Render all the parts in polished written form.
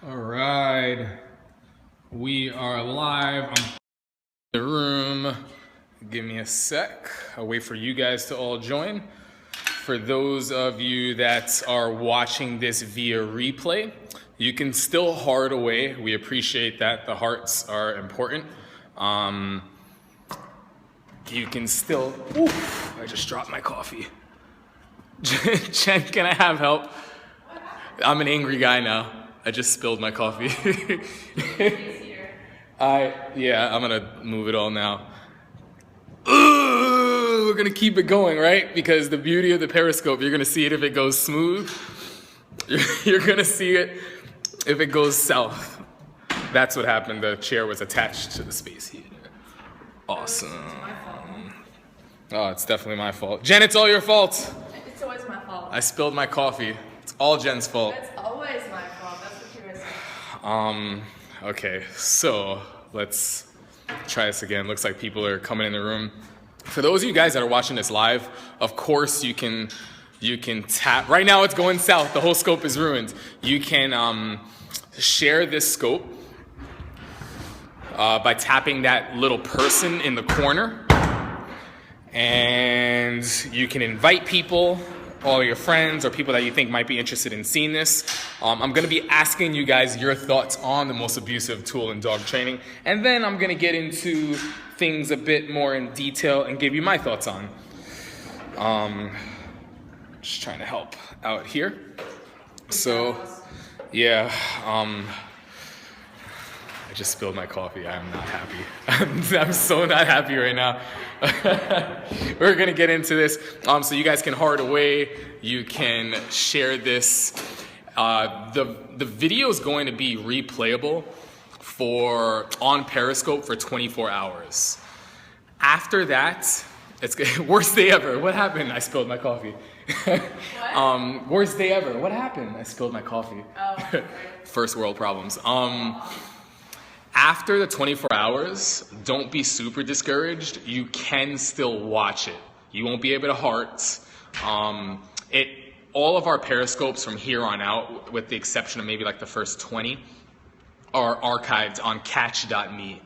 All right, we are live. I'm in the room. Give me a sec. I'll wait for you guys to all join. For those of you that are watching this via replay, you can still heart away. We appreciate that. The hearts are important. You can still, oof, I just dropped my coffee. Jen, can I have help? I'm an angry guy now. I just spilled my coffee. I'm gonna move it all now. Ooh, we're gonna keep it going, right? Because the beauty of the Periscope, you're gonna see it if it goes smooth. You're gonna see it if it goes south. That's what happened. The chair was attached to the space heater. Awesome. Oh, it's definitely my fault. Jen, it's all your fault. It's always my fault. I spilled my coffee. It's all Jen's fault. It's always my fault. That's what you were saying. Okay, so let's try this again. Looks like people are coming in the room. For those of you guys that are watching this live, of course you can tap. Right now it's going south. The whole scope is ruined. You can share this scope by tapping that little person in the corner. And you can invite people, all your friends or people that you think might be interested in seeing this. I'm going to be asking you guys your thoughts on the most abusive tool in dog training. And then I'm going to get into things a bit more in detail and give you my thoughts on. Just trying to help out here. So, yeah. I just spilled my coffee. I am not happy. I'm so not happy right now. We're gonna get into this. So you guys can heart away. You can share this. The video is going to be replayable on Periscope for 24 hours. After that, it's worst day ever. What happened? I spilled my coffee. What? Worst day ever. What happened? I spilled my coffee. Oh, okay. First world problems. After the 24 hours, don't be super discouraged. You can still watch it. You won't be able to heart. All of our periscopes from here on out, with the exception of maybe like the first 20, are archived on catch.me.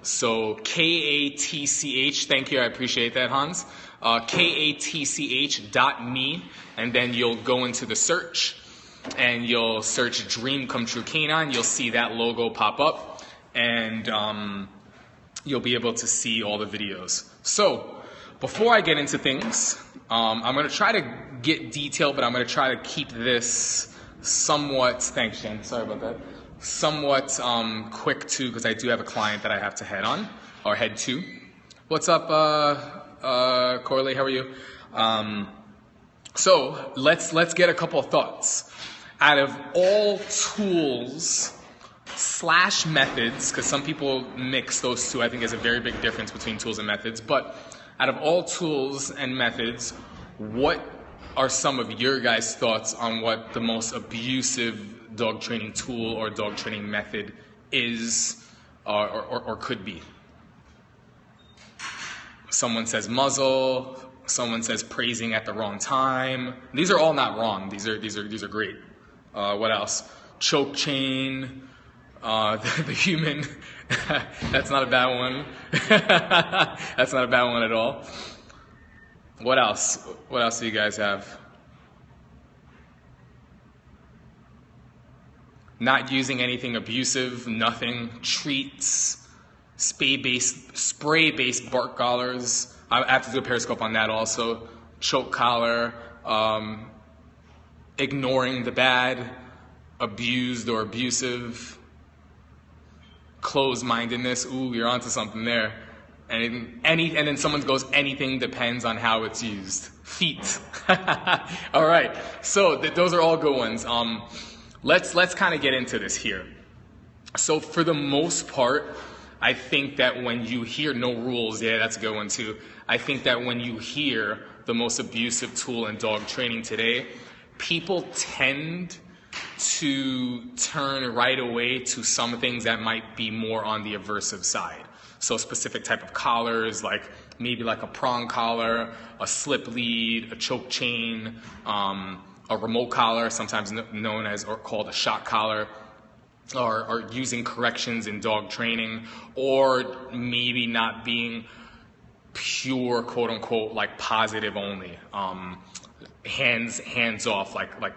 So KATCH, thank you, I appreciate that, Hans. KATCH.me, and then you'll go into the search, and you'll search Dream Come True Canine. You'll see that logo pop up. And you'll be able to see all the videos. So, before I get into things, I'm going to try to get detailed, but I'm going to try to keep this somewhat, thanks Jen, sorry about that, somewhat quick too, because I do have a client that I have to head to. What's up, Corley, how are you? So, let's get a couple of thoughts. Out of all tools / methods, because some people mix those two. I think there's a very big difference between tools and methods. But out of all tools and methods, what are some of your guys' thoughts on what the most abusive dog training tool or dog training method is or could be? Someone says muzzle. Someone says praising at the wrong time. These are all not wrong. These are great. What else? Choke chain. The human, that's not a bad one. That's not a bad one at all. What else? What else do you guys have? Not using anything abusive, nothing. Treats, spray-based bark collars. I have to do a periscope on that also. Choke collar, ignoring the bad, abused or abusive. Closed-mindedness, ooh, you're onto something there. And then someone goes, anything depends on how it's used. Feet. All right, so those are all good ones. Let's kind of get into this here. So for the most part, I think that when you hear no rules, yeah, that's a good one too. I think that when you hear the most abusive tool in dog training today, people tend to turn right away to some things that might be more on the aversive side. So specific type of collars, like maybe like a prong collar, a slip lead, a choke chain, a remote collar, sometimes known as or called a shock collar. or using corrections in dog training, or maybe not being pure, quote unquote, like positive only, hands off, like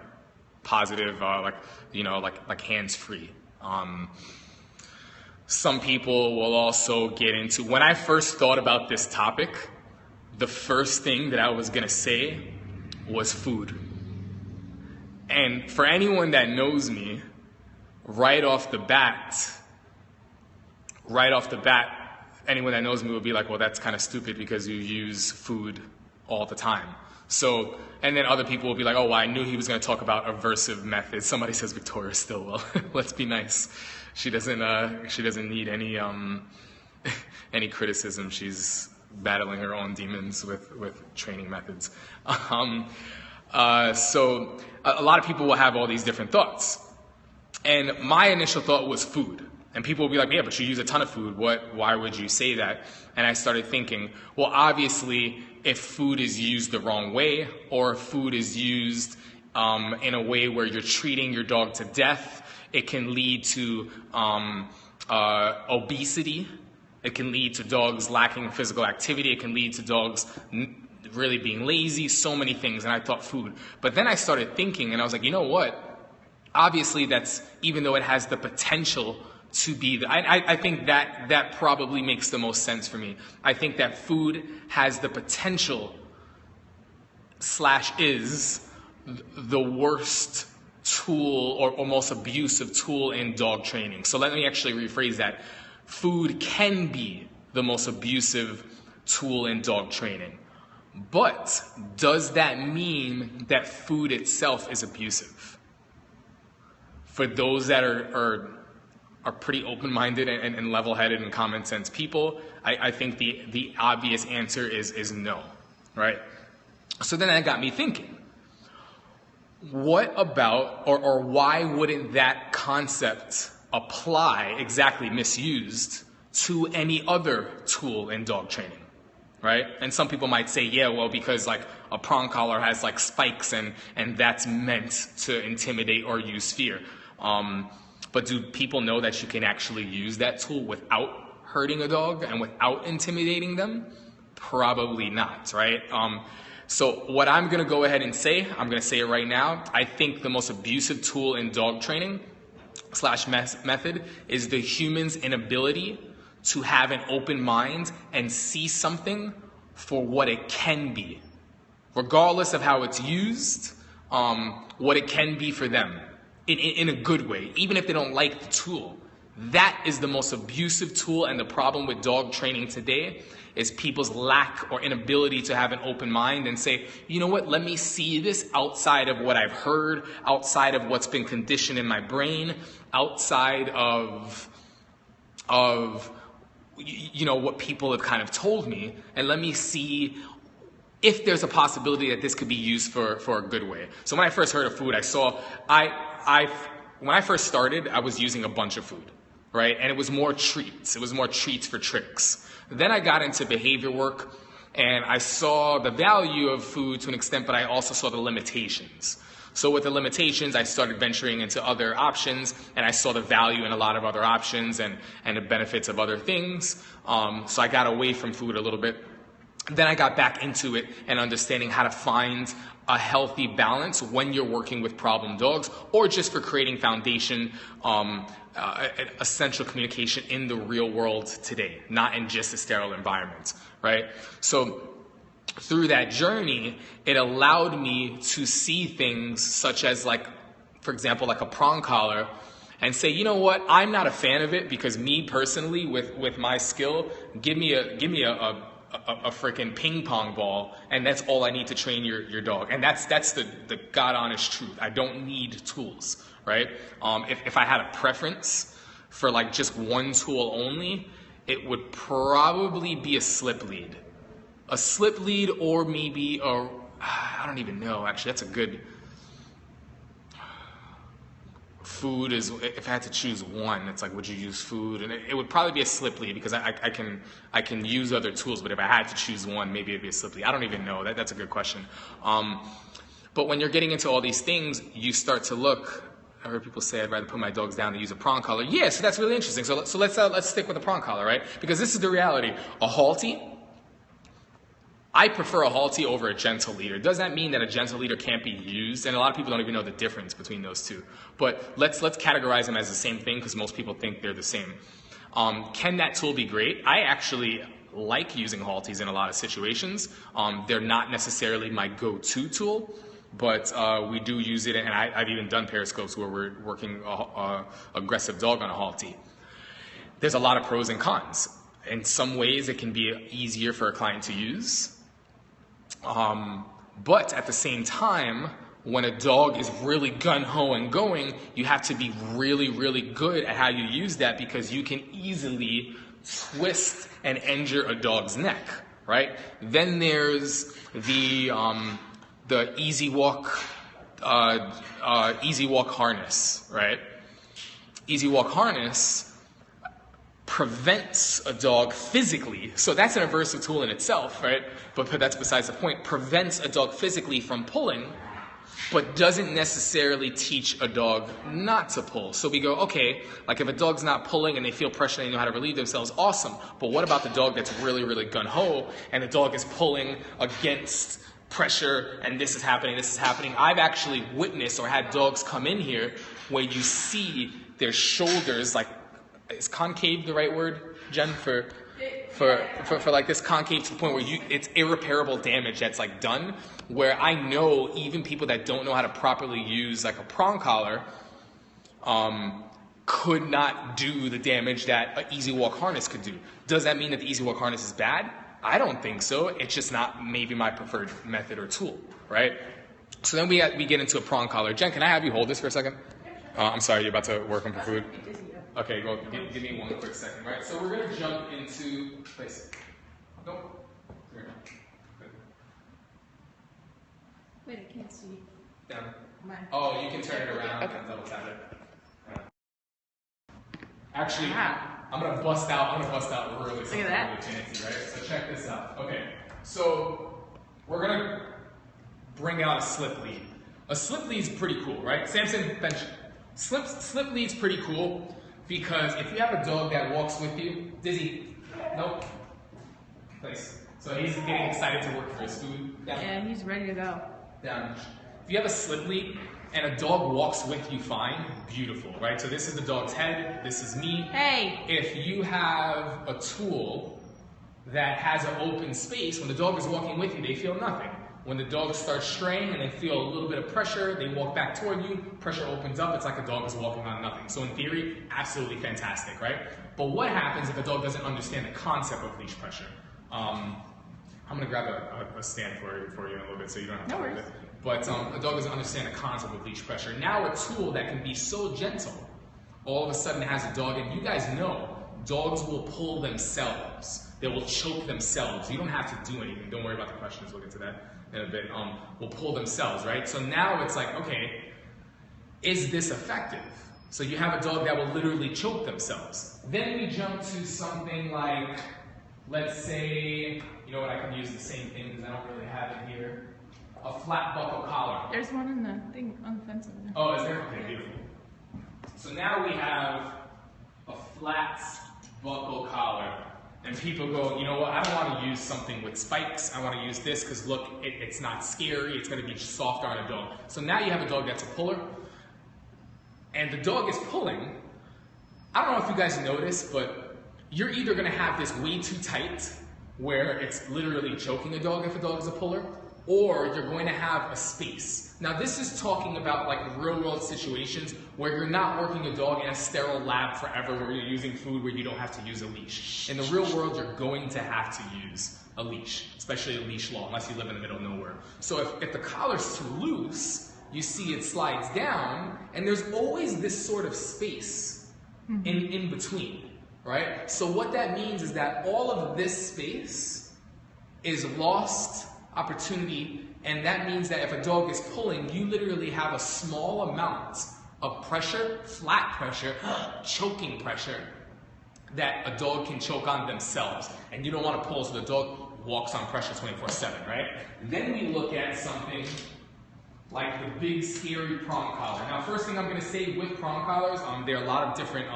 positive, like hands free. Some people will also get into, when I first thought about this topic, the first thing that I was gonna say was food. And for anyone that knows me, right off the bat, anyone that knows me would be like, well, that's kind of stupid because you use food all the time. So, and then other people will be like, oh, well, I knew he was going to talk about aversive methods. Somebody says Victoria Stillwell. Let's be nice. She doesn't need any any criticism. She's battling her own demons with training methods. So a lot of people will have all these different thoughts. And my initial thought was food. And people will be like, yeah, but you use a ton of food. Why would you say that? And I started thinking, well, obviously, if food is used the wrong way, or if food is used in a way where you're treating your dog to death, it can lead to obesity. It can lead to dogs lacking physical activity. It can lead to dogs really being lazy, so many things. And I thought food. But then I started thinking, and I was like, you know what? Obviously, that's, even though it has the potential to be, I think that probably makes the most sense for me. I think that food has the potential / is the worst tool or most abusive tool in dog training. So let me actually rephrase that. Food can be the most abusive tool in dog training. But does that mean that food itself is abusive? For those that are pretty open-minded and level-headed and common sense people, I think the obvious answer is no, right? So then that got me thinking, what about, or why wouldn't that concept apply, exactly misused, to any other tool in dog training, right? And some people might say, yeah, well, because like a prong collar has like spikes and that's meant to intimidate or use fear. But do people know that you can actually use that tool without hurting a dog and without intimidating them? Probably not, right? So what I'm going to go ahead and say, I'm going to say it right now, I think the most abusive tool in dog training / method is the human's inability to have an open mind and see something for what it can be, regardless of how it's used, what it can be for them. In a good way, even if they don't like the tool. That is the most abusive tool, and the problem with dog training today is people's lack or inability to have an open mind and say, you know what, let me see this outside of what I've heard, outside of what's been conditioned in my brain, outside of you know, what people have kind of told me, and let me see if there's a possibility that this could be used for a good way. So when I first heard of food, when I first started, I was using a bunch of food, right? And it was more treats. It was more treats for tricks. Then I got into behavior work, and I saw the value of food to an extent, but I also saw the limitations. So with the limitations, I started venturing into other options, and I saw the value in a lot of other options and the benefits of other things. So I got away from food a little bit. Then I got back into it and understanding how to find a healthy balance when you're working with problem dogs, or just for creating foundation, essential communication in the real world today, not in just a sterile environment, right? So through that journey, it allowed me to see things such as, like, for example, like a prong collar, and say, you know what, I'm not a fan of it because me personally, with my skill, give me a freaking ping pong ball, and that's all I need to train your dog. And that's the God honest truth. I don't need tools, right? If I had a preference for like just one tool only, it would probably be a slip lead. A slip lead, or maybe I don't even know, actually, that's a good. Food is, if I had to choose one, it's like, would you use food? And it would probably be a slip lead because I can use other tools, but if I had to choose one, maybe it'd be a slip lead. I don't even know. That's a good question. But when you're getting into all these things, you start to look, I heard people say I'd rather put my dogs down than use a prong collar. Yeah, so that's really interesting. So let's stick with the prong collar, right? Because this is the reality. A halty, I prefer a halty over a gentle leader. Does that mean that a gentle leader can't be used? And a lot of people don't even know the difference between those two. But let's categorize them as the same thing because most people think they're the same. Can that tool be great? I actually like using halties in a lot of situations. They're not necessarily my go-to tool, but we do use it, and I've even done periscopes where we're working a aggressive dog on a halty. There's a lot of pros and cons. In some ways, it can be easier for a client to use. But at the same time, when a dog is really gun-ho and going, you have to be really, really good at how you use that because you can easily twist and injure a dog's neck, right? Then there's the easy walk harness, right? Easy walk harness prevents a dog physically, so that's an aversive tool in itself, right? But that's besides the point. Prevents a dog physically from pulling, but doesn't necessarily teach a dog not to pull. So we go, okay, like if a dog's not pulling and they feel pressure and they know how to relieve themselves, awesome. But what about the dog that's really, really gun-ho and the dog is pulling against pressure and this is happening. I've actually witnessed or had dogs come in here where you see their shoulders, like, is concave the right word, Jen, for like this concave to the point where it's irreparable damage that's like done, where I know even people that don't know how to properly use like a prong collar could not do the damage that an easy walk harness could do. Does that mean that the easy walk harness is bad? I don't think so. It's just not maybe my preferred method or tool, right? So then we get into a prong collar. Jen, can I have you hold this for a second? I'm sorry, you're about to work on for food? Okay, well, give me one quick second, right? So we're going to jump into place. Nope. Here. Good. Wait, I can't see. Down. Mine. Oh, you can turn it around Okay. and double tap it. Yeah. Actually, I'm gonna bust out really something Look at that. really fancy, right? So check this out. Okay, so we're gonna bring out a slip lead. A slip lead is pretty cool, right? Samson, bench. Slip lead's pretty cool because if you have a dog that walks with you, Dizzy, nope, place. So he's getting excited to work for his food. Down. Yeah, he's ready to go. Down. If you have a slip lead and a dog walks with you fine, beautiful, right? So this is the dog's head, this is me. Hey! If you have a tool that has an open space, when the dog is walking with you, they feel nothing. When the dog starts straying and they feel a little bit of pressure, they walk back toward you, pressure opens up, it's like a dog is walking on nothing. So in theory, absolutely fantastic, right? But what happens if a dog doesn't understand the concept of leash pressure? I'm gonna grab a stand for you in a little bit so you don't have to hold it. But a dog doesn't understand the concept of leash pressure. Now a tool that can be so gentle, all of a sudden has a dog, and you guys know, dogs will pull themselves. They will choke themselves. You don't have to do anything. Don't worry about the questions, we'll get to that in a bit. Will pull themselves, right? So now it's like, okay, is this effective? So you have a dog that will literally choke themselves. Then we jump to something like, let's say, you know what, I can use the same thing because I don't really have it here. A flat buckle collar. There's one in the thing on the fence over there. Oh, is there? Okay, beautiful. So now we have a flat buckle collar. And people go, you know what, I don't want to use something with spikes. I want to use this because look, it's not scary. It's going to be softer on a dog. So now you have a dog that's a puller. And the dog is pulling. I don't know if you guys notice, but you're either going to have this way too tight where it's literally choking a dog if a dog is a puller, or you're going to have a space. Now this is talking about like real world situations where you're not working a dog in a sterile lab forever where you're using food where you don't have to use a leash. In the real world, you're going to have to use a leash, especially a leash law, unless you live in the middle of nowhere. So if the collar's too loose, you see it slides down, and there's always this sort of space in between, right? So what that means is that all of this space is lost opportunity, and that means that if a dog is pulling, you literally have a small amount of pressure, flat pressure, choking pressure, that a dog can choke on themselves. And you don't want to pull so the dog walks on pressure 24/7, right? Then we look at something like the big scary prong collar. Now, first thing I'm going to say with prong collars, there are a lot of different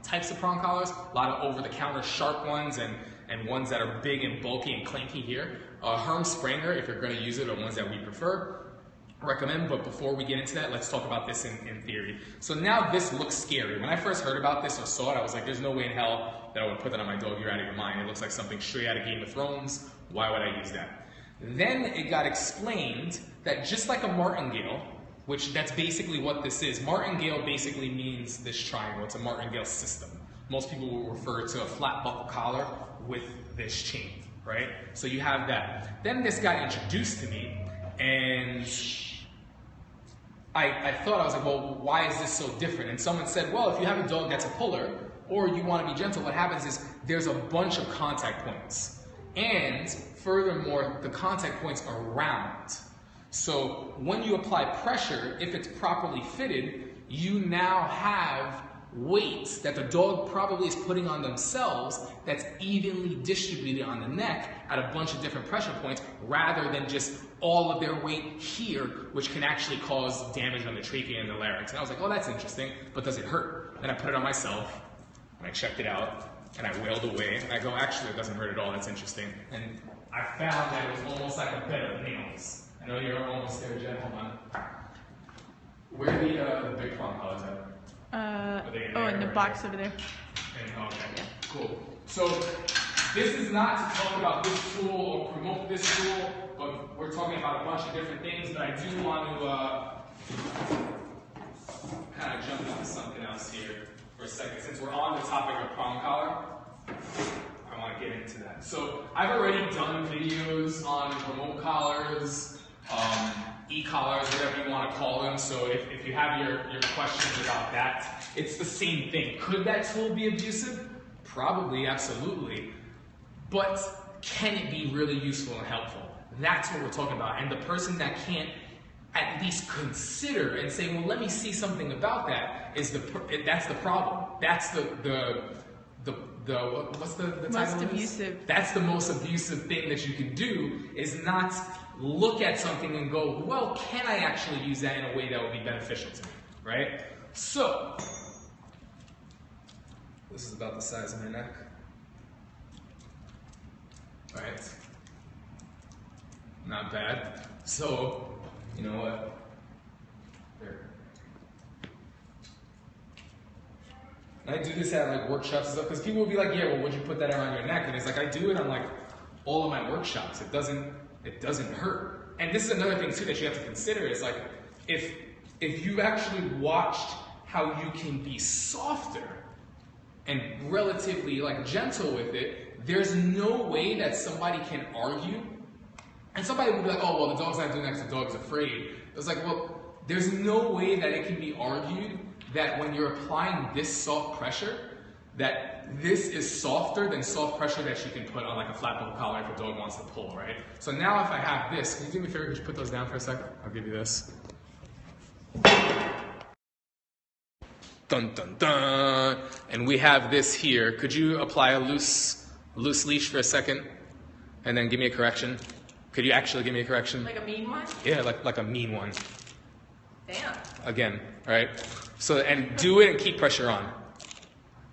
types of prong collars, a lot of over-the-counter sharp ones and ones that are big and bulky and clanky here. Herm Spranger, if you're going to use it, are ones that we prefer. Recommend, but before we get into that, let's talk about this in theory. So now this looks scary. When I first heard about this or saw it, I was like, there's no way in hell that I would put that on my dog. You're out of your mind. It looks like something straight out of Game of Thrones. Why would I use that? Then it got explained that just like a martingale, which that's basically what this is. Martingale basically means this triangle. It's a martingale system. Most people will refer to a flat buckle collar with this chain, right? So you have that. Then this got introduced to me, and I thought, I was like, well, why is this so different? And someone said, well, if you have a dog that's a puller, or you want to be gentle, what happens is there's a bunch of contact points. And furthermore, the contact points are round. So when you apply pressure, if it's properly fitted, you now have weight that the dog probably is putting on themselves that's evenly distributed on the neck at a bunch of different pressure points rather than just all of their weight here, which can actually cause damage on the trachea and the larynx. And I was like, oh, that's interesting, but does it hurt? And I put it on myself, and I checked it out, and I wailed away, and I go, actually, it doesn't hurt at all, that's interesting. And I found that it was almost like a bed of nails. I know you're almost there, Jen, hold on. Where are the big prong collars at? In the box over there. Okay, yeah. Cool. So this is not to talk about this tool or promote this tool, but we're talking about a bunch of different things, but I do want to kind of jump into something else here for a second. Since we're on the topic of prong collar, I want to get into that. So I've already done videos on remote collars, e-collars, whatever you want to call them. So if you have your questions about that, it's the same thing. Could that tool be abusive? Probably, absolutely. But can it be really useful and helpful? That's what we're talking about. And the person that can't at least consider and say, well, let me see something about that, that's the problem. That's what's the title? Most abusive. That's the most abusive thing that you can do, is not look at something and go, well, can I actually use that in a way that would be beneficial to me, right? So, this is about the size of my neck. All right. Not bad. So, you know what? There. I do this at like workshops and stuff, because people will be like, yeah, well, would you put that around your neck? And it's like, I do it on like all of my workshops. It doesn't hurt. And this is another thing too that you have to consider, is like, if you've actually watched how you can be softer and relatively like gentle with it, there's no way that somebody can argue. And somebody would be like, oh, well, the dog's not doing that because the dog's afraid. It's like, well, there's no way that it can be argued that when you're applying this soft pressure, that this is softer than soft pressure that you can put on like a flat buckle collar if a dog wants to pull, right? So now if I have this, can you do me a favor, could you put those down for a second? I'll give you this. Dun, dun, dun. And we have this here. Could you apply a loose leash for a second? And then give me a correction? Could you actually give me a correction? Like a mean one? Yeah, like a mean one. Damn. Again, right? So, and do it and keep pressure on.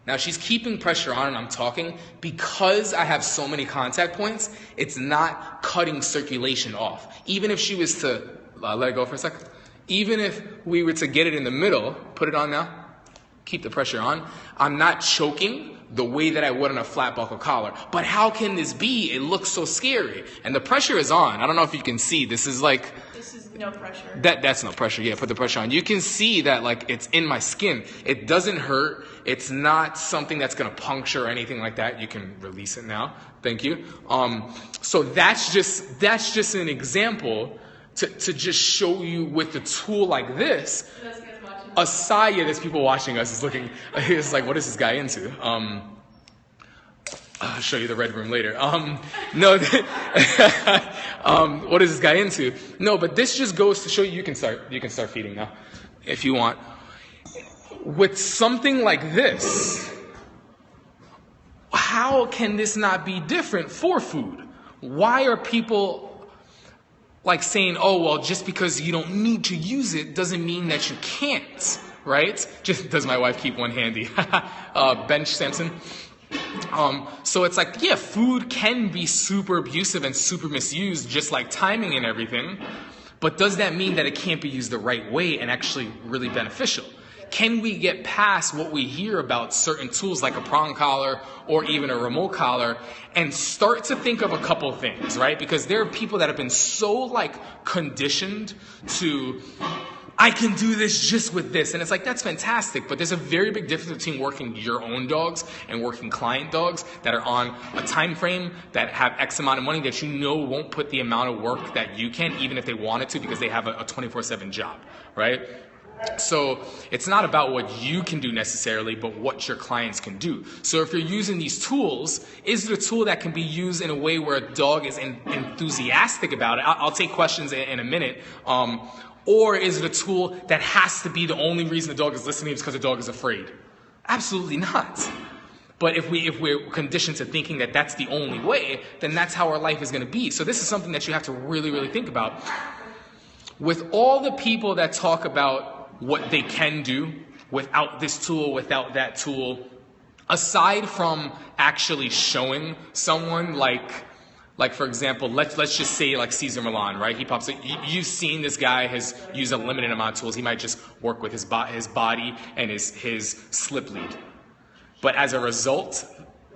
Now she's keeping pressure on and I'm talking. Because I have so many contact points, it's not cutting circulation off. Even if she was to, let it go for a second. Even if we were to get it in the middle, put it on now, keep the pressure on, I'm not choking the way that I would on a flat buckle collar. But how can this be? It looks so scary. And the pressure is on. I don't know if you can see. This is like... This is no pressure. That's no pressure. Yeah, put the pressure on. You can see that like it's in my skin. It doesn't hurt. It's not something that's going to puncture or anything like that. You can release it now. Thank you. So that's just an example to just show you with a tool like this. Aside, yeah, there's people watching us. Is looking. It's like, what is this guy into? I'll show you the red room later. No, what is this guy into? No, but this just goes to show you can start feeding now, if you want. With something like this, how can this not be different for food? Why are people like saying, oh, well, just because you don't need to use it doesn't mean that you can't, right? Just does my wife keep one handy? Bench Samson. So it's like, yeah, food can be super abusive and super misused, just like timing and everything. But does that mean that it can't be used the right way and actually really beneficial? Can we get past what we hear about certain tools like a prong collar or even a remote collar and start to think of a couple things, right? Because there are people that have been so like conditioned to, I can do this just with this. And it's like, that's fantastic. But there's a very big difference between working your own dogs and working client dogs that are on a time frame, that have X amount of money that you know won't put the amount of work that you can, even if they wanted to, because they have a 24/7 job, right? So it's not about what you can do necessarily, but what your clients can do. So if you're using these tools, is it a tool that can be used in a way where a dog is enthusiastic about it? I'll take questions in a minute. Or is it a tool that has to be the only reason the dog is listening is because the dog is afraid? Absolutely not. But if we're conditioned to thinking that that's the only way, then that's how our life is going to be. So this is something that you have to really, really think about. With all the people that talk about what they can do without this tool, without that tool, aside from actually showing someone like for example, let's just say like Cesar Millan, right? He pops up. You've seen this guy has used a limited amount of tools. He might just work with his body and his slip lead. But as a result,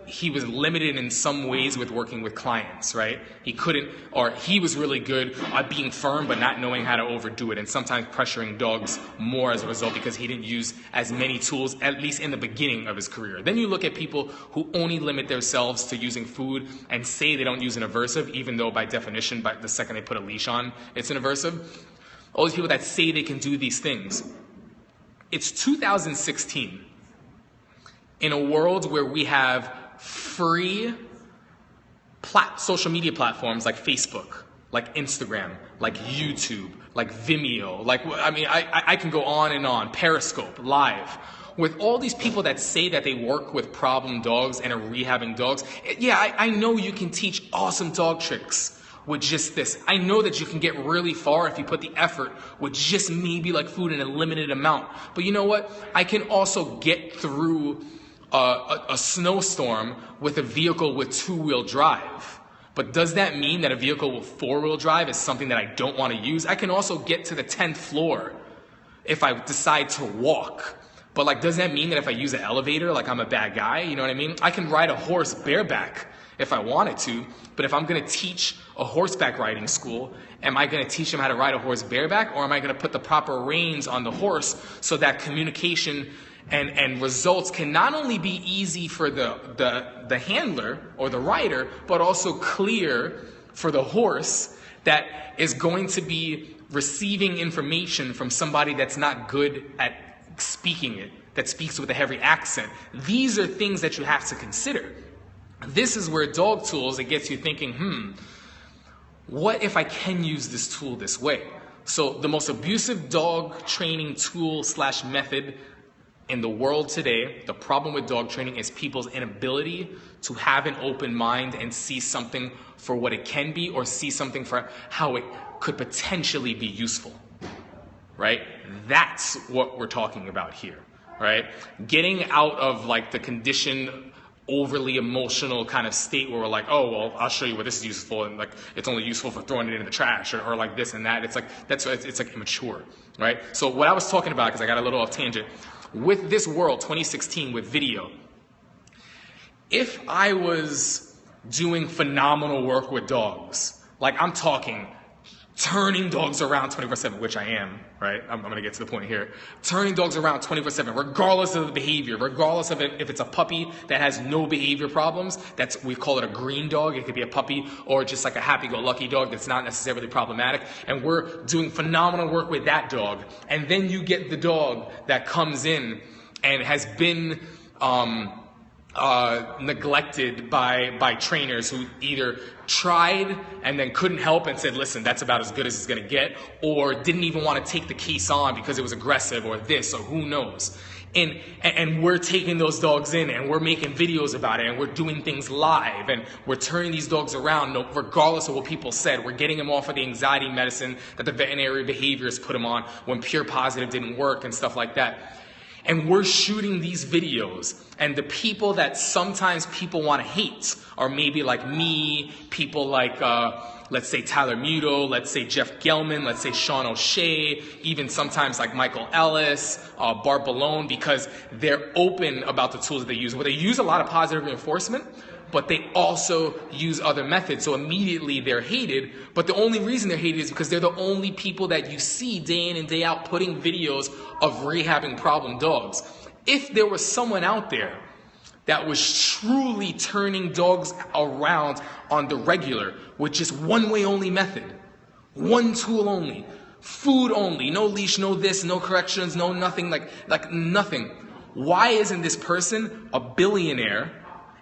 he was limited in some ways with working with clients, right? He couldn't, or he was really good at being firm but not knowing how to overdo it, and sometimes pressuring dogs more as a result because he didn't use as many tools, at least in the beginning of his career. Then you look at people who only limit themselves to using food and say they don't use an aversive, even though by definition, by the second they put a leash on, it's an aversive. All these people that say they can do these things. It's 2016. In a world where we have free social media platforms like Facebook, like Instagram, like YouTube, like Vimeo, I can go on and on, Periscope, Live. With all these people that say that they work with problem dogs and are rehabbing dogs, yeah, I know you can teach awesome dog tricks with just this. I know that you can get really far if you put the effort with just maybe like food in a limited amount. But you know what? I can also get through a snowstorm with a vehicle with two-wheel drive. But does that mean that a vehicle with four-wheel drive is something that I don't want to use? I can also get to the 10th floor if I decide to walk. But like, does that mean that if I use an elevator, like I'm a bad guy? You know what I mean? I can ride a horse bareback if I wanted to, but if I'm going to teach a horseback riding school, am I going to teach them how to ride a horse bareback, or am I going to put the proper reins on the horse so that communication and results can not only be easy for the handler or the rider, but also clear for the horse that is going to be receiving information from somebody that's not good at speaking it, that speaks with a heavy accent. These are things that you have to consider. This is where dog tools, it gets you thinking, what if I can use this tool this way? So the most abusive dog training tool / method in the world today, the problem with dog training is people's inability to have an open mind and see something for what it can be, or see something for how it could potentially be useful, right? That's what we're talking about here, right? Getting out of like the conditioned, overly emotional kind of state where we're like, oh, well, I'll show you what this is useful, and like it's only useful for throwing it in the trash, or like this and that. It's like, it's like immature, right? So what I was talking about, because I got a little off tangent, with this world, 2016, with video, if I was doing phenomenal work with dogs, like I'm talking turning dogs around 24/7, which I am, right? I'm going to get to the point here. Turning dogs around 24/7, regardless of the behavior, regardless of if it's a puppy that has no behavior problems, we call it a green dog. It could be a puppy or just like a happy-go-lucky dog that's not necessarily problematic. And we're doing phenomenal work with that dog. And then you get the dog that comes in and has been neglected by trainers who either tried and then couldn't help and said, listen, that's about as good as it's going to get, or didn't even want to take the case on because it was aggressive or this or who knows. And we're taking those dogs in and we're making videos about it and we're doing things live and we're turning these dogs around regardless of what people said. We're getting them off of the anxiety medicine that the veterinary behaviorists put them on when pure positive didn't work and stuff like that. And we're shooting these videos, and the people that sometimes people want to hate are maybe like me, people like, let's say Tyler Muto, let's say Jeff Gelman, let's say Sean O'Shea, even sometimes like Michael Ellis, Bart Ballone, because they're open about the tools that they use. Well, they use a lot of positive reinforcement, but they also use other methods. So immediately they're hated, but the only reason they're hated is because they're the only people that you see day in and day out putting videos of rehabbing problem dogs. If there was someone out there that was truly turning dogs around on the regular with just one way only method, one tool only, food only, no leash, no this, no corrections, no nothing, like nothing, why isn't this person a billionaire?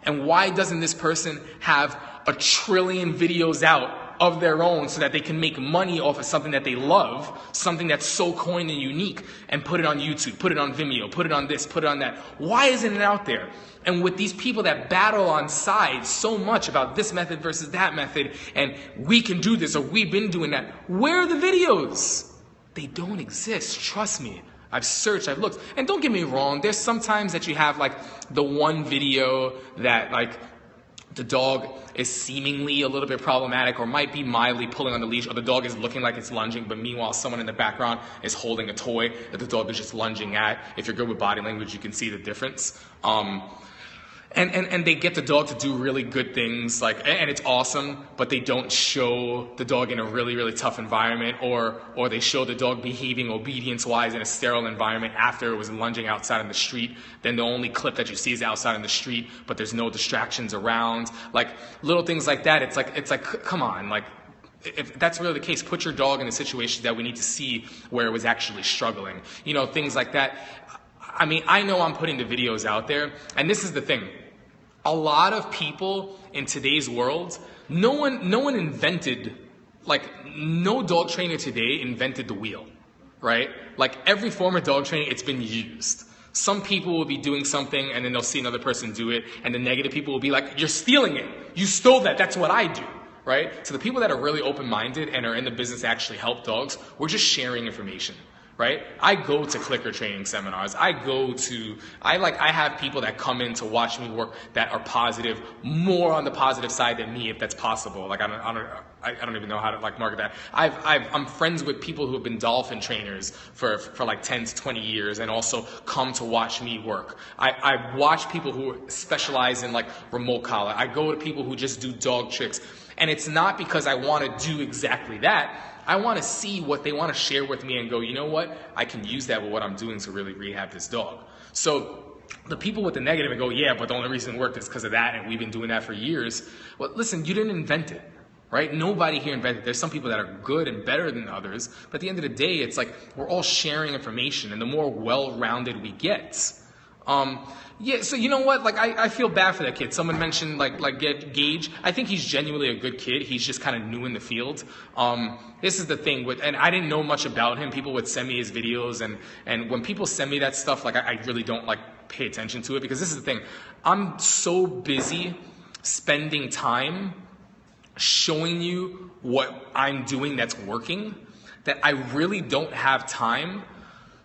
And why doesn't this person have 1 trillion videos out of their own so that they can make money off of something that they love, something that's so coined and unique, and put it on YouTube, put it on Vimeo, put it on this, put it on that? Why isn't it out there? And with these people that battle on sides so much about this method versus that method, and we can do this or we've been doing that, where are the videos? They don't exist, trust me. I've searched, I've looked, and don't get me wrong, there's sometimes that you have like the one video that like the dog is seemingly a little bit problematic or might be mildly pulling on the leash, or the dog is looking like it's lunging, but meanwhile someone in the background is holding a toy that the dog is just lunging at. If you're good with body language, you can see the difference. And they get the dog to do really good things, and it's awesome, but they don't show the dog in a really, really tough environment, or they show the dog behaving obedience-wise in a sterile environment after it was lunging outside in the street. Then the only clip that you see is outside in the street, but there's no distractions around. Like, little things like that, it's like, come on, like, if that's really the case, put your dog in the situation that we need to see where it was actually struggling. You know, things like that. I mean, I know I'm putting the videos out there, and this is the thing. A lot of people in today's world, no one invented, like, no dog trainer today invented the wheel, right? Like, every form of dog training, it's been used. Some people will be doing something, and then they'll see another person do it, and the negative people will be like, you're stealing it. You stole that. That's what I do, right? So the people that are really open-minded and are in the business to actually help dogs, we're just sharing information. Right? I go to clicker training seminars. I have people that come in to watch me work that are positive, more on the positive side than me, if that's possible. Like, I don't even know how to like market that. I'm friends with people who have been dolphin trainers for like 10 to 20 years and also come to watch me work. I watch people who specialize in like remote collar. I go to people who just do dog tricks. And it's not because I want to do exactly that. I want to see what they want to share with me and go, you know what? I can use that with what I'm doing to really rehab this dog. So the people with the negative and go, yeah, but the only reason it worked is because of that, and we've been doing that for years. Well, listen, you didn't invent it, right? Nobody here invented it. There's some people that are good and better than others, but at the end of the day, it's like we're all sharing information, and the more well-rounded we get, yeah, so you know what? Like, I feel bad for that kid. Someone mentioned like Gage. I think he's genuinely a good kid. He's just kind of new in the field. This is the thing and I didn't know much about him. People would send me his videos, and when people send me that stuff, like I really don't like pay attention to it, because this is the thing. I'm so busy spending time showing you what I'm doing that's working that I really don't have time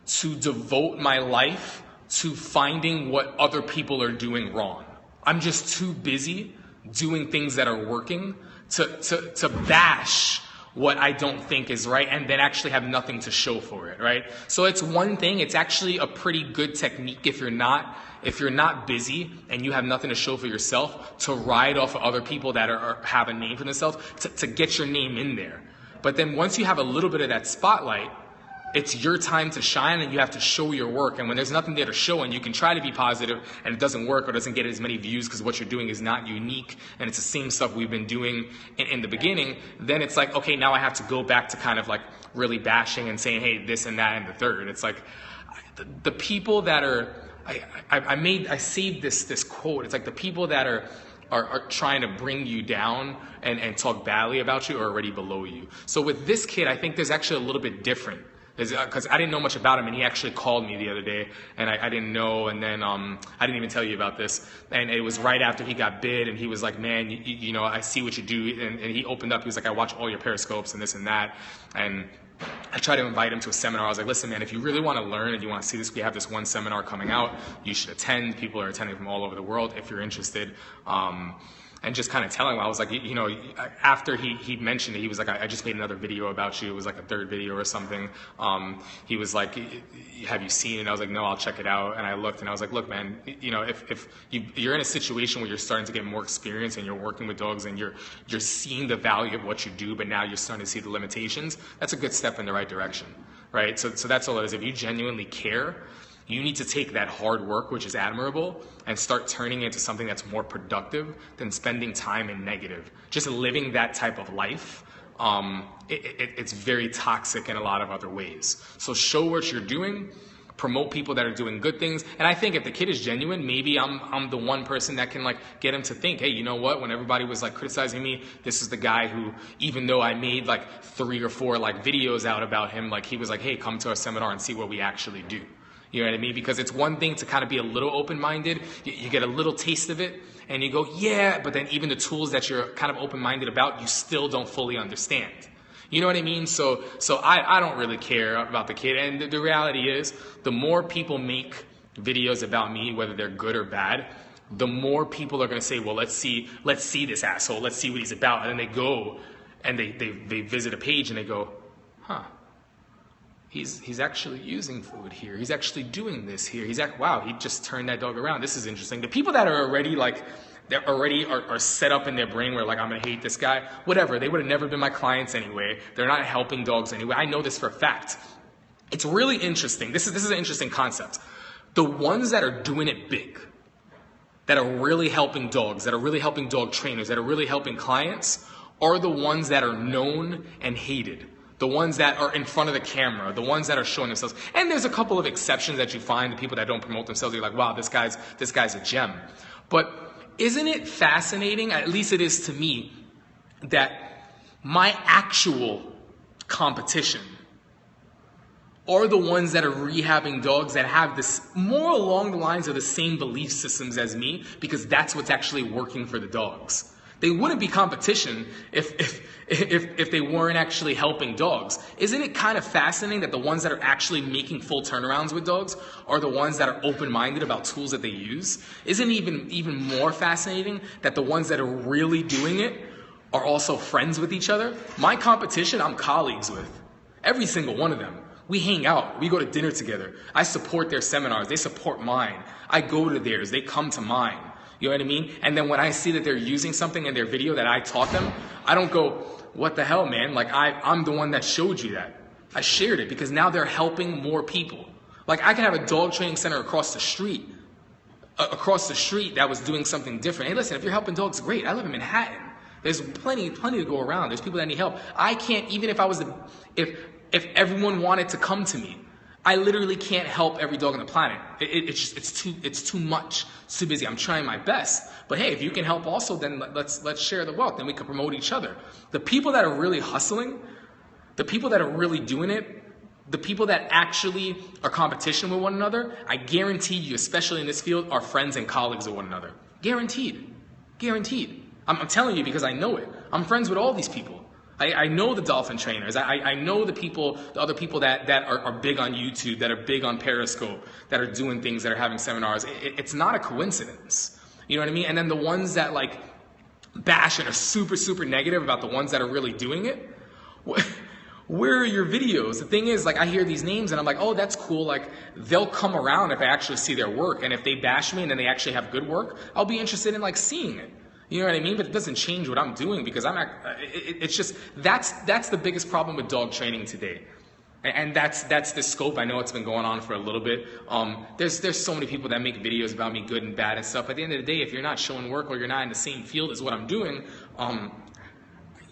to devote my life to finding what other people are doing wrong. I'm just too busy doing things that are working to bash what I don't think is right and then actually have nothing to show for it, right? So it's one thing, it's actually a pretty good technique if you're not busy and you have nothing to show for yourself, to ride off of other people that have a name for themselves, to get your name in there. But then once you have a little bit of that spotlight, it's your time to shine, and you have to show your work. And when there's nothing there to show, and you can try to be positive, and it doesn't work or doesn't get as many views because what you're doing is not unique, and it's the same stuff we've been doing in the beginning, then it's like, okay, now I have to go back to kind of like really bashing and saying, hey, this and that and the third. It's like the people that are I saved this quote. It's like the people that are trying to bring you down and talk badly about you are already below you. So with this kid, I think there's actually a little bit different. Because I didn't know much about him, and he actually called me the other day, and I didn't know, and then I didn't even tell you about this, and it was right after he got bid, and he was like, man, you know, I see what you do, and he opened up, he was like, I watch all your periscopes and this and that, and I tried to invite him to a seminar. I was like, listen, man, if you really want to learn and you want to see this, we have this one seminar coming out, you should attend. People are attending from all over the world if you're interested. And just kind of telling him, I was like, you know, after he mentioned it, he was like, I just made another video about you. It was like a third video or something. He was like, have you seen it? And I was like, no, I'll check it out. And I looked and I was like, look, man, you know, if you're in a situation where you're starting to get more experience and you're working with dogs and you're seeing the value of what you do, but now you're starting to see the limitations, that's a good step in the right direction, right? So that's all it is. If you genuinely care, you need to take that hard work, which is admirable, and start turning it into something that's more productive than spending time in negative. Just living that type of life, it's very toxic in a lot of other ways. So show what you're doing, promote people that are doing good things, and I think if the kid is genuine, maybe I'm the one person that can like get him to think, hey, you know what? When everybody was like criticizing me, this is the guy who, even though I made like 3 or 4 like videos out about him, like he was like, hey, come to our seminar and see what we actually do. You know what I mean? Because it's one thing to kind of be a little open-minded. You get a little taste of it, and you go, yeah, but then even the tools that you're kind of open-minded about, you still don't fully understand. You know what I mean? So I don't really care about the kid. And the reality is, the more people make videos about me, whether they're good or bad, the more people are going to say, well, let's see this asshole. Let's see what he's about. And then they go and they visit a page and they go, huh. He's actually using food here. He's actually doing this here. Wow, he just turned that dog around. This is interesting. The people that are already like, that already are set up in their brain where like, I'm going to hate this guy, whatever. They would have never been my clients anyway. They're not helping dogs anyway. I know this for a fact. It's really interesting. This is an interesting concept. The ones that are doing it big, that are really helping dogs, that are really helping dog trainers, that are really helping clients, are the ones that are known and hated. The ones that are in front of the camera, the ones that are showing themselves. And there's a couple of exceptions that you find, the people that don't promote themselves, you're like, wow, this guy's a gem. But isn't it fascinating, at least it is to me, that my actual competition are the ones that are rehabbing dogs that have this more along the lines of the same belief systems as me, because that's what's actually working for the dogs. They wouldn't be competition if they weren't actually helping dogs. Isn't it kind of fascinating that the ones that are actually making full turnarounds with dogs are the ones that are open-minded about tools that they use? Isn't it even more fascinating that the ones that are really doing it are also friends with each other? My competition, I'm colleagues with. Every single one of them. We hang out. We go to dinner together. I support their seminars. They support mine. I go to theirs. They come to mine. You know what I mean? And then when I see that they're using something in their video that I taught them, I don't go, what the hell, man? Like, I'm the one that showed you that. I shared it because now they're helping more people. Like, I can have a dog training center across the street that was doing something different. Hey, listen, if you're helping dogs, great. I live in Manhattan. There's plenty to go around. There's people that need help. I can't, even if I was, if everyone wanted to come to me, I literally can't help every dog on the planet. It's too much. It's too busy. I'm trying my best. But hey, if you can help also, then let's share the wealth. Then we can promote each other. The people that are really hustling, the people that are really doing it, the people that actually are competition with one another, I guarantee you, especially in this field, are friends and colleagues of one another. Guaranteed. Guaranteed. I'm telling you because I know it. I'm friends with all these people. I know the dolphin trainers. I know the other people that are big on YouTube, that are big on Periscope, that are doing things, that are having seminars. It's not a coincidence. You know what I mean? And then the ones that like bash and are super, super negative about the ones that are really doing it, where are your videos? The thing is, like, I hear these names and I'm like, oh, that's cool. Like, they'll come around if I actually see their work. And if they bash me and then they actually have good work, I'll be interested in like seeing it. You know what I mean? But it doesn't change what I'm doing because it's just, that's the biggest problem with dog training today. And that's the scope. I know it's been going on for a little bit. There's so many people that make videos about me, good and bad and stuff. At the end of the day, if you're not showing work or you're not in the same field as what I'm doing,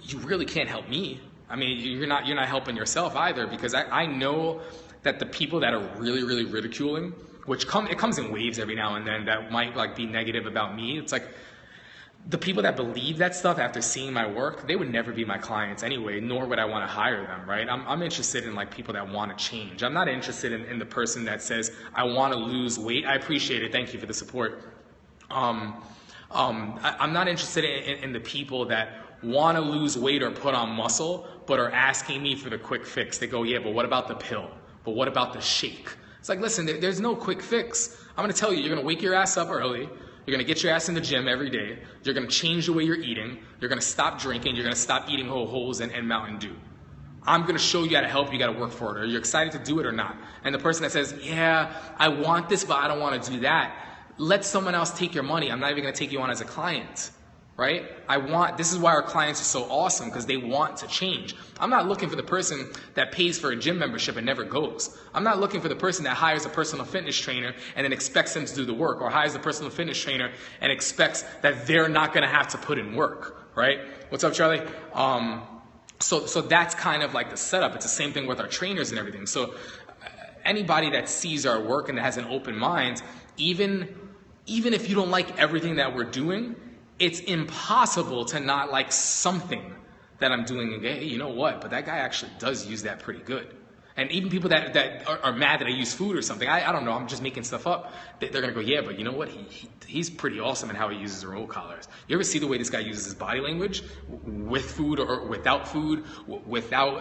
you really can't help me. I mean, you're not helping yourself either, because I know that the people that are really, really ridiculing which it comes in waves every now and then that might like be negative about me. It's like the people that believe that stuff after seeing my work, they would never be my clients anyway, nor would I want to hire them, right? I'm interested in like people that want to change. I'm not interested in the person that says, I want to lose weight. I appreciate it. Thank you for the support. I'm not interested in the people that want to lose weight or put on muscle, but are asking me for the quick fix. They go, yeah, but what about the pill? But what about the shake? It's like, listen, there's no quick fix. I'm going to tell you, you're going to wake your ass up early. You're going to get your ass in the gym every day. You're going to change the way you're eating. You're going to stop drinking. You're going to stop eating ho-hos and Mountain Dew. I'm going to show you how to help. You got to work for it. Are you excited to do it or not? And the person that says, yeah, I want this, but I don't want to do that. Let someone else take your money. I'm not even going to take you on as a client. Right? This is why our clients are so awesome, because they want to change. I'm not looking for the person that pays for a gym membership and never goes. I'm not looking for the person that hires a personal fitness trainer and then expects them to do the work, or hires a personal fitness trainer and expects that they're not going to have to put in work, right? What's up, Charlie? So that's kind of like the setup. It's the same thing with our trainers and everything. So anybody that sees our work and that has an open mind, even if you don't like everything that we're doing, it's impossible to not like something that I'm doing and go, hey, you know what? But that guy actually does use that pretty good. And even people that are mad that I use food or something, I don't know, I'm just making stuff up. They're going to go, yeah, but you know what? He's pretty awesome in how he uses remote collars. You ever see the way this guy uses his body language? With food or without food, without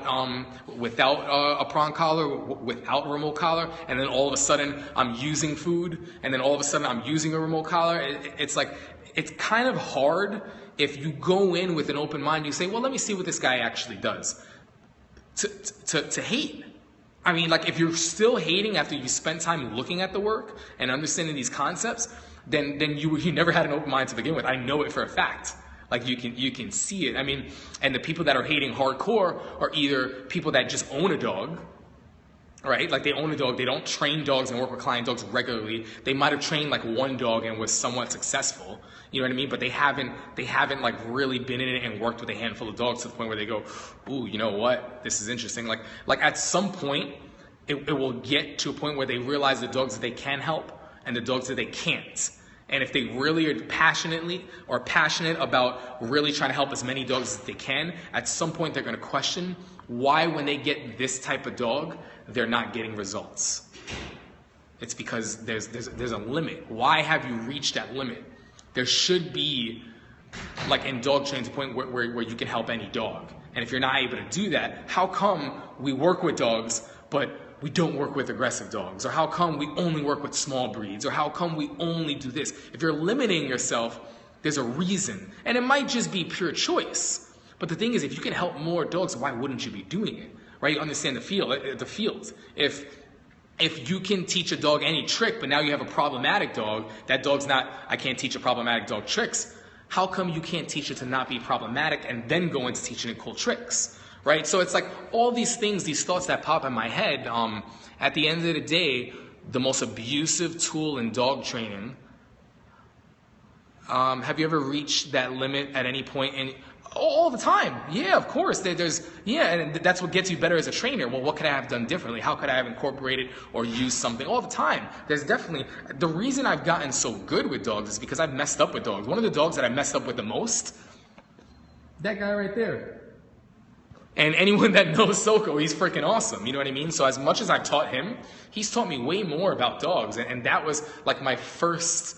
a prong collar, without a remote collar, and then all of a sudden I'm using food, and then all of a sudden I'm using a remote collar. It's like, it's kind of hard if you go in with an open mind, you say, well, let me see what this guy actually does, to hate. I mean, like, if you're still hating after you spent time looking at the work and understanding these concepts, then you never had an open mind to begin with. I know it for a fact. Like, you can see it. I mean, and the people that are hating hardcore are either people that just own a dog, right? Like, they own a dog. They don't train dogs and work with client dogs regularly. They might have trained like one dog and was somewhat successful. You know what I mean? But they haven't like really been in it and worked with a handful of dogs to the point where they go, ooh, you know what? This is interesting. Like at some point, it will get to a point where they realize the dogs that they can help and the dogs that they can't. And if they really are passionate about really trying to help as many dogs as they can, at some point they're going to question why, when they get this type of dog, they're not getting results. It's because there's a limit. Why have you reached that limit? There should be, like in dog training, a point where you can help any dog. And if you're not able to do that, how come we work with dogs, but we don't work with aggressive dogs? Or how come we only work with small breeds? Or how come we only do this? If you're limiting yourself, there's a reason. And it might just be pure choice. But the thing is, if you can help more dogs, why wouldn't you be doing it? Right? You understand the field. If you can teach a dog any trick, but now you have a problematic dog, that dog's not, I can't teach a problematic dog tricks. How come you can't teach it to not be problematic and then go into teaching it cool tricks? Right? So it's like all these things, these thoughts that pop in my head, at the end of the day, the most abusive tool in dog training, have you ever reached that limit at any point in... All the time. Yeah, of course. And that's what gets you better as a trainer. Well, what could I have done differently? How could I have incorporated or used something? All the time. There's definitely... The reason I've gotten so good with dogs is because I've messed up with dogs. One of the dogs that I messed up with the most, that guy right there. And anyone that knows Soko, he's freaking awesome. You know what I mean? So as much as I've taught him, he's taught me way more about dogs. And that was like my first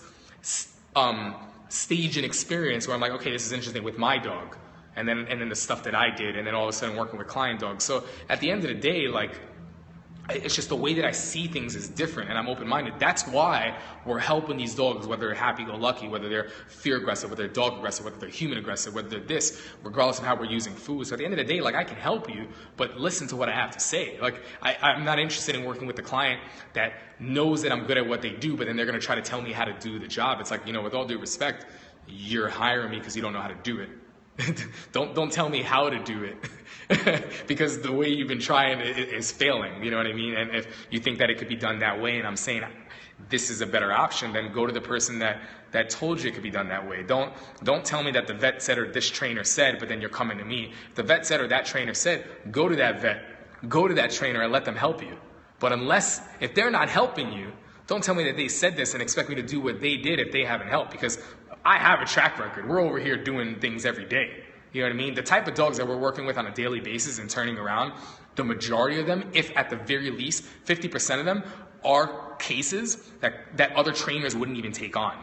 stage and experience where I'm like, okay, this is interesting with my dog. And then the stuff that I did, and then all of a sudden working with client dogs. So at the end of the day, like, it's just the way that I see things is different, and I'm open-minded. That's why we're helping these dogs, whether they're happy-go-lucky, whether they're fear-aggressive, whether they're dog-aggressive, whether they're human-aggressive, whether they're this, regardless of how we're using food. So at the end of the day, like, I can help you, but listen to what I have to say. Like, I'm not interested in working with the client that knows that I'm good at what they do, but then they're going to try to tell me how to do the job. It's like, you know, with all due respect, you're hiring me because you don't know how to do it. Don't tell me how to do it because the way you've been trying is failing, you know what I mean? And if you think that it could be done that way and I'm saying this is a better option, then go to the person that told you it could be done that way. Don't tell me that the vet said or this trainer said, but then you're coming to me. If the vet said or that trainer said, go to that vet, go to that trainer and let them help you. But if they're not helping you, Don't tell me that they said this and expect me to do what they did if they haven't helped, because I have a track record. We're over here doing things every day. You know what I mean? The type of dogs that we're working with on a daily basis and turning around, the majority of them, if at the very least 50% of them, are cases that other trainers wouldn't even take on.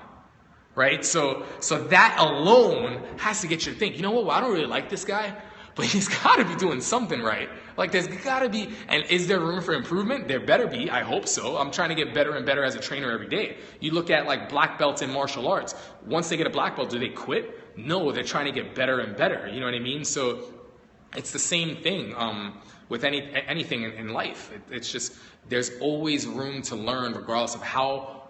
Right? So that alone has to get you to think, you know what, well, I don't really like this guy, but he's got to be doing something right. Like, there's got to be, and is there room for improvement? There better be. I hope so. I'm trying to get better and better as a trainer every day. You look at like black belts in martial arts. Once they get a black belt, do they quit? No, they're trying to get better and better. You know what I mean? So it's the same thing with anything in life. It's just, there's always room to learn regardless of how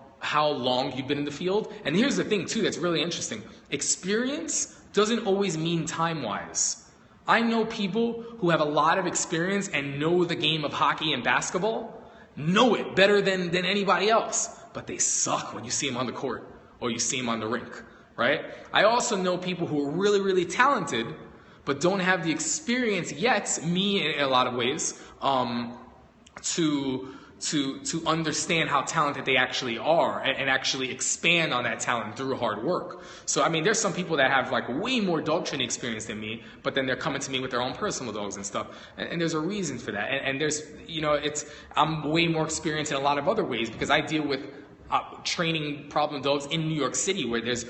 long you've been in the field. And here's the thing too that's really interesting. Experience doesn't always mean time-wise. I know people who have a lot of experience and know the game of hockey and basketball, know it better than anybody else, but they suck when you see them on the court or you see them on the rink, right? I also know people who are really, really talented, but don't have the experience yet, me in a lot of ways, to understand how talented they actually are and actually expand on that talent through hard work. So, I mean, there's some people that have like way more dog training experience than me, but then they're coming to me with their own personal dogs and stuff. And there's a reason for that. And there's, you know, I'm way more experienced in a lot of other ways because I deal with training problem dogs in New York City where there's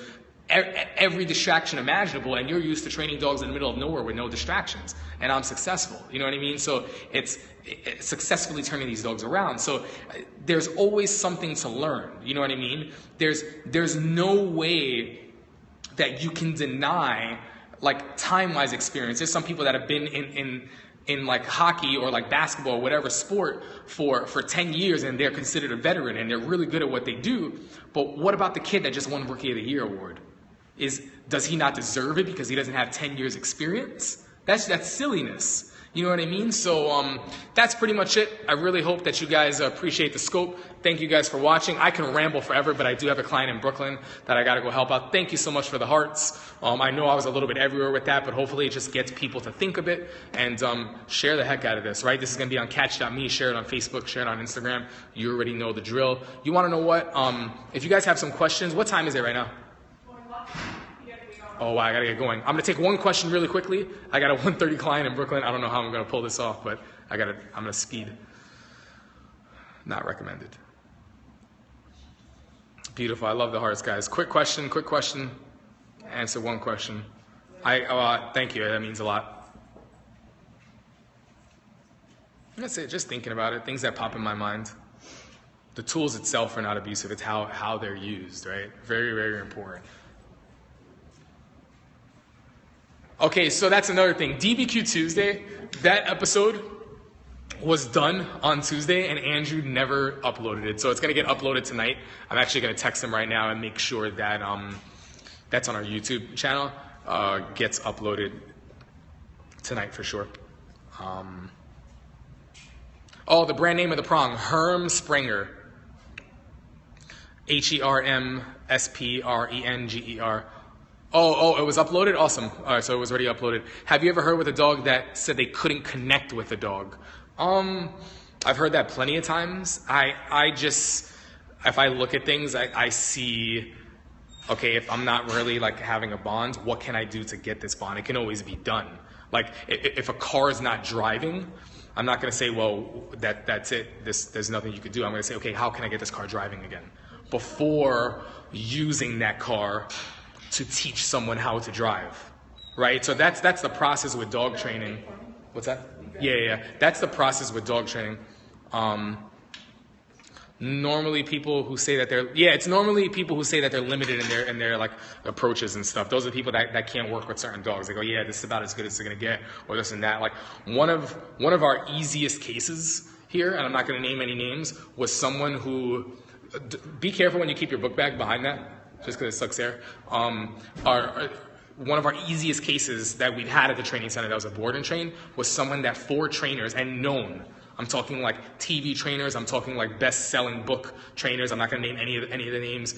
every distraction imaginable, and you're used to training dogs in the middle of nowhere with no distractions, and I'm successful. You know what I mean? So it's successfully turning these dogs around. So there's always something to learn. You know what I mean? There's no way that you can deny like time-wise experience. There's some people that have been in like hockey or like basketball or whatever sport for 10 years and they're considered a veteran and they're really good at what they do. But what about the kid that just won Rookie of the Year award? Does he not deserve it because he doesn't have 10 years experience? That's silliness. You know what I mean? So that's pretty much it. I really hope that you guys appreciate the scope. Thank you guys for watching. I can ramble forever, but I do have a client in Brooklyn that I got to go help out. Thank you so much for the hearts. I know I was a little bit everywhere with that, but hopefully it just gets people to think a bit and share the heck out of this, right? This is going to be on catch.me. Share it on Facebook. Share it on Instagram. You already know the drill. You want to know what? If you guys have some questions, what time is it right now? Oh, wow, I got to get going. I'm going to take one question really quickly. I got a 1:30 client in Brooklyn. I don't know how I'm going to pull this off, but I'm going to speed. Not recommended. Beautiful. I love the hearts, guys. Quick question. Answer one question. Thank you. That means a lot. That's it. Just thinking about it. Things that pop in my mind. The tools itself are not abusive. It's how they're used, right? Very, very important. Okay, so that's another thing. DBQ Tuesday, that episode was done on Tuesday, and Andrew never uploaded it. So it's going to get uploaded tonight. I'm actually going to text him right now and make sure that that's on our YouTube channel. Gets uploaded tonight for sure. The brand name of the prong, Herm Sprenger. HermSprenger. Oh, it was uploaded? Awesome. All right, so it was already uploaded. Have you ever heard with a dog that said they couldn't connect with a dog? I've heard that plenty of times. I just, if I look at things, I see, okay, if I'm not really like having a bond, what can I do to get this bond? It can always be done. Like if a car is not driving, I'm not going to say, well, that's it. There's nothing you could do. I'm going to say, okay, how can I get this car driving again? Before using that car to teach someone how to drive, right? So that's the process with dog training. What's that? Yeah. That's the process with dog training. Normally people who say that it's normally people who say that they're limited in their like approaches and stuff. Those are people that can't work with certain dogs. They go, yeah, this is about as good as they're gonna get, or this and that. Like one of our easiest cases here, and I'm not gonna name any names, was someone who. Be careful when you keep your book bag behind that. Just because it sucks air. One of our easiest cases that we've had at the training center that was a board and train was someone that 4 trainers and known, I'm talking like TV trainers, I'm talking like best-selling book trainers, I'm not going to name any of the names,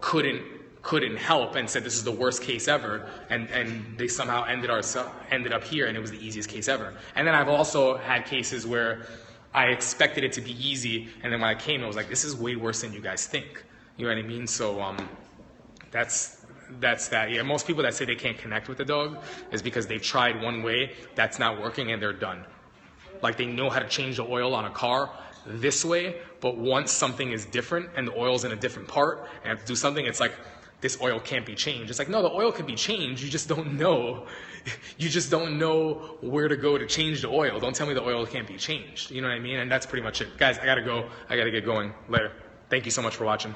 couldn't help and said this is the worst case ever, and they somehow ended up here and it was the easiest case ever. And then I've also had cases where I expected it to be easy, and then when I came, it was like, this is way worse than you guys think. You know what I mean? So that's that. Yeah, most people that say they can't connect with the dog is because they've tried one way, that's not working, and they're done. Like they know how to change the oil on a car this way, but once something is different and the oil's in a different part and have to do something, it's like, this oil can't be changed. It's like, no, the oil can be changed. You just don't know. You just don't know where to go to change the oil. Don't tell me the oil can't be changed. You know what I mean? And that's pretty much it. Guys, I gotta go. I gotta get going later. Thank you so much for watching.